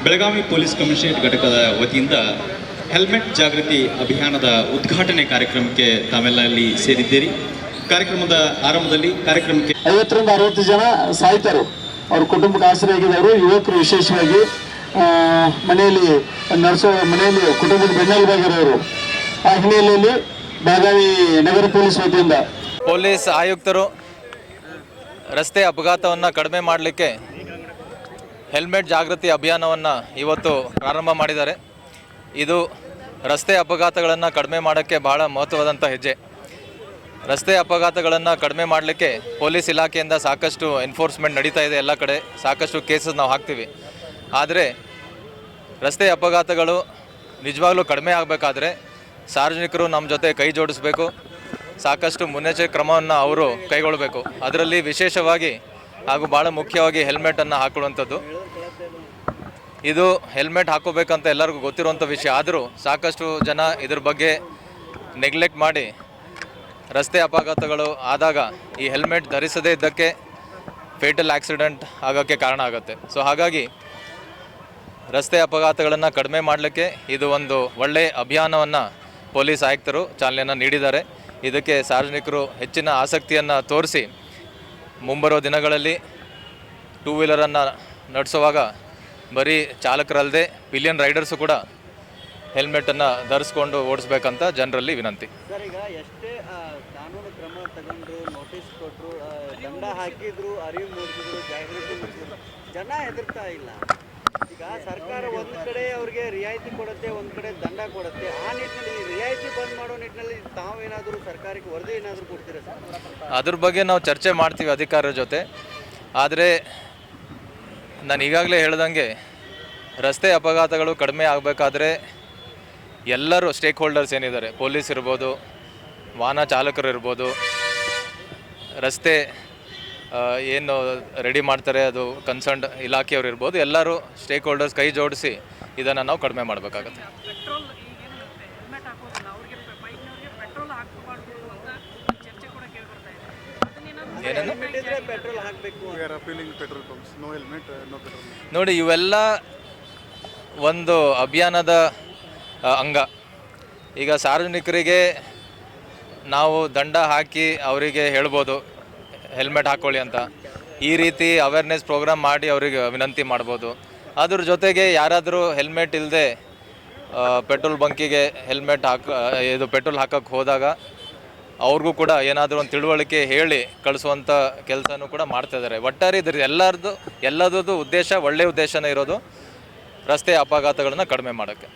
Belagavi police commissionerate ಘಟಕದ ವತಿಯಿಂದ helmet ಜಾಗೃತಿ ಅಭಿಯಾನದ ಉದ್ಘಾಟನೆ ಕಾರ್ಯಕ್ರಮಕ್ಕೆ ತಾವೆಲ್ಲ ಇಲ್ಲಿ ಸೇರಿದ್ದೀರಿ. ಕಾರ್ಯಕ್ರಮದ ಆರಂಭದಲ್ಲಿ ಕಾರ್ಯಕ್ರಮಕ್ಕೆ 50 ರಿಂದ 60 ಜನ ಸಾಯ್ತಾರೆ. ಅವ್ರ ಕುಟುಂಬಕ್ಕೆ ಆಶ್ರಯ ಆಗಿದ್ದವರು ಯುವಕರು, ವಿಶೇಷವಾಗಿ ಮನೆಯಲ್ಲಿ ಮನೆಯಲ್ಲಿ ಕುಟುಂಬದ ಬೆನ್ನೆಲುಬಾಗಿರೋರು. ಆ ಹಿನ್ನೆಲೆಯಲ್ಲಿ ಬೆಳಗಾವಿ ನಗರ ಪೊಲೀಸ್ ವತಿಯಿಂದ ಪೊಲೀಸ್ ಆಯುಕ್ತರು ರಸ್ತೆ ಅಪಘಾತವನ್ನು ಕಡಿಮೆ ಮಾಡಲಿಕ್ಕೆ ಹೆಲ್ಮೆಟ್ ಜಾಗೃತಿ ಅಭಿಯಾನವನ್ನು ಇವತ್ತು ಪ್ರಾರಂಭ ಮಾಡಿದ್ದಾರೆ. ಇದು ರಸ್ತೆ ಅಪಘಾತಗಳನ್ನು ಕಡಿಮೆ ಮಾಡೋಕ್ಕೆ ಭಾಳ ಮಹತ್ವವಾದಂಥ ಹೆಜ್ಜೆ. ರಸ್ತೆ ಅಪಘಾತಗಳನ್ನು ಕಡಿಮೆ ಮಾಡಲಿಕ್ಕೆ ಪೊಲೀಸ್ ಇಲಾಖೆಯಿಂದ ಸಾಕಷ್ಟು ಎನ್ಫೋರ್ಸ್ಮೆಂಟ್ ನಡೀತಾ ಇದೆ. ಎಲ್ಲ ಕಡೆ ಸಾಕಷ್ಟು ಕೇಸಸ್ ನಾವು ಹಾಕ್ತೀವಿ. ಆದರೆ ರಸ್ತೆ ಅಪಘಾತಗಳು ನಿಜವಾಗ್ಲೂ ಕಡಿಮೆ ಆಗಬೇಕಾದ್ರೆ ಸಾರ್ವಜನಿಕರು ನಮ್ಮ ಜೊತೆ ಕೈ ಜೋಡಿಸಬೇಕು. ಸಾಕಷ್ಟು ಮುನ್ನೆಚ್ಚರಿಕೆ ಕ್ರಮವನ್ನು ಅವರು ಕೈಗೊಳ್ಳಬೇಕು. ಅದರಲ್ಲಿ ವಿಶೇಷವಾಗಿ ಹಾಗೂ ಭಾಳ ಮುಖ್ಯವಾಗಿ ಹೆಲ್ಮೆಟನ್ನು ಹಾಕೊಳ್ಳುವಂಥದ್ದು. ಇದು ಹೆಲ್ಮೆಟ್ ಹಾಕೋಬೇಕಂತ ಎಲ್ಲರಿಗೂ ಗೊತ್ತಿರುವಂಥ ವಿಷಯ. ಆದರೂ ಸಾಕಷ್ಟು ಜನ ಇದ್ರ ಬಗ್ಗೆ ನೆಗ್ಲೆಕ್ಟ್ ಮಾಡಿ ರಸ್ತೆ ಅಪಘಾತಗಳು ಆದಾಗ ಈ ಹೆಲ್ಮೆಟ್ ಧರಿಸದೇ ಇದ್ದಕ್ಕೆ ಫೇಟಲ್ ಆಕ್ಸಿಡೆಂಟ್ ಆಗೋಕ್ಕೆ ಕಾರಣ ಆಗುತ್ತೆ. ಸೊ ಹಾಗಾಗಿ ರಸ್ತೆ ಅಪಘಾತಗಳನ್ನು ಕಡಿಮೆ ಮಾಡಲಿಕ್ಕೆ ಇದು ಒಂದು ಒಳ್ಳೆಯ ಅಭಿಯಾನವನ್ನು ಪೊಲೀಸ್ ಆಯುಕ್ತರು ಚಾಲನೆಯನ್ನು ನೀಡಿದ್ದಾರೆ. ಇದಕ್ಕೆ ಸಾರ್ವಜನಿಕರು ಹೆಚ್ಚಿನ ಆಸಕ್ತಿಯನ್ನು ತೋರಿಸಿ ಮುಂಬರುವ ದಿನಗಳಲ್ಲಿ ಟೂ ವೀಲರನ್ನು ನಡೆಸುವಾಗ ಬರೀ ಚಾಲಕರಲ್ಲದೆ ಪಿಲಿಯನ್ ರೈಡರ್ಸು ಕೂಡ ಹೆಲ್ಮೆಟನ್ನು ಧರಿಸ್ಕೊಂಡು ಓಡಿಸ್ಬೇಕಂತ ಜನರಲ್ಲಿ ವಿನಂತಿ. ಸರ್, ಈಗ ಎಷ್ಟೇ ಕಾನೂನು ಕ್ರಮ ತಗೊಂಡು ನೋಟಿಸ್ ಕೊಟ್ಟರು, ದಂಡ ಹಾಕಿದ್ರು, ಅರಿವು ಮೂಡಿಸಿದ್ರು, ಜಾಗೃತಿ ಮೂಡಿಸಿದ್ರು, ಜನ ಹೆದರ್ತಾ ಇಲ್ಲ. ಈಗ ಸರ್ಕಾರ ಒಂದು ಕಡೆ ಅವ್ರಿಗೆ ರಿಯಾಯಿತಿ ಕೊಡುತ್ತೆ, ಒಂದು ಕಡೆ ದಂಡ ಕೊಡುತ್ತೆ. ಆ ನಿಟ್ಟಿನಲ್ಲಿ ರಿಯಾಯಿತಿ ಬಂದ್ ಮಾಡೋ ನಿಟ್ಟಿನಲ್ಲಿ ತಾವೇನಾದರೂ ಸರ್ಕಾರಕ್ಕೆ ವರದಿ ಏನಾದರೂ ಕೊಡ್ತೀರಾ ಸರ್? ಅದ್ರ ಬಗ್ಗೆ ನಾವು ಚರ್ಚೆ ಮಾಡ್ತೀವಿ ಅಧಿಕಾರಿಗಳ ಜೊತೆ. ಆದರೆ ನಾನು ಈಗಾಗಲೇ ಹೇಳ್ದಂಗೆ ರಸ್ತೆ ಅಪಘಾತಗಳು ಕಡಿಮೆ ಆಗಬೇಕಾದ್ರೆ ಎಲ್ಲರೂ ಸ್ಟೇಕ್ ಹೋಲ್ಡರ್ಸ್ ಏನಿದ್ದಾರೆ, ಪೊಲೀಸ್ ಇರ್ಬೋದು, ವಾಹನ ಚಾಲಕರು ಇರ್ಬೋದು, ರಸ್ತೆ ಏನು ರೆಡಿ ಮಾಡ್ತಾರೆ ಅದು ಕನ್ಸರ್ನ್ಡ್ ಇಲಾಖೆಯವರು ಇರ್ಬೋದು, ಎಲ್ಲರೂ ಸ್ಟೇಕ್ ಹೋಲ್ಡರ್ಸ್ ಕೈ ಜೋಡಿಸಿ ಇದನ್ನು ನಾವು ಕಡಿಮೆ ಮಾಡಬೇಕಾಗತ್ತೆ. ನೋಡಿ, ಇವೆಲ್ಲ ಒಂದು ಅಭಿಯಾನದ ಅಂಗ. ಈಗ ಸಾರ್ವಜನಿಕರಿಗೆ ನಾವು ದಂಡ ಹಾಕಿ ಅವರಿಗೆ ಹೇಳ್ಬೋದು ಹೆಲ್ಮೆಟ್ ಹಾಕ್ಕೊಳ್ಳಿ ಅಂತ. ಈ ರೀತಿ ಅವೇರ್ನೆಸ್ ಪ್ರೋಗ್ರಾಮ್ ಮಾಡಿ ಅವರಿಗೆ ವಿನಂತಿ ಮಾಡ್ಬೋದು. ಅದ್ರ ಜೊತೆಗೆ ಯಾರಾದರೂ ಹೆಲ್ಮೆಟ್ ಇಲ್ಲದೆ ಪೆಟ್ರೋಲ್ ಬಂಕಿಗೆ ಪೆಟ್ರೋಲ್ ಹಾಕೋಕ್ಕೆ ಹೋದಾಗ ಅವ್ರಿಗೂ ಕೂಡ ಏನಾದರೂ ಒಂದು ತಿಳುವಳಿಕೆ ಹೇಳಿ ಕಳಿಸುವಂಥ ಕೆಲಸನೂ ಕೂಡ ಮಾಡ್ತಾಯಿದ್ದಾರೆ. ಒಟ್ಟಾರೆ ಇದ್ರ ಎಲ್ಲದರದ್ದು ಉದ್ದೇಶ ಒಳ್ಳೆಯ ಉದ್ದೇಶನೇ ಇರೋದು ರಸ್ತೆ ಅಪಘಾತಗಳನ್ನು ಕಡಿಮೆ ಮಾಡೋಕ್ಕೆ.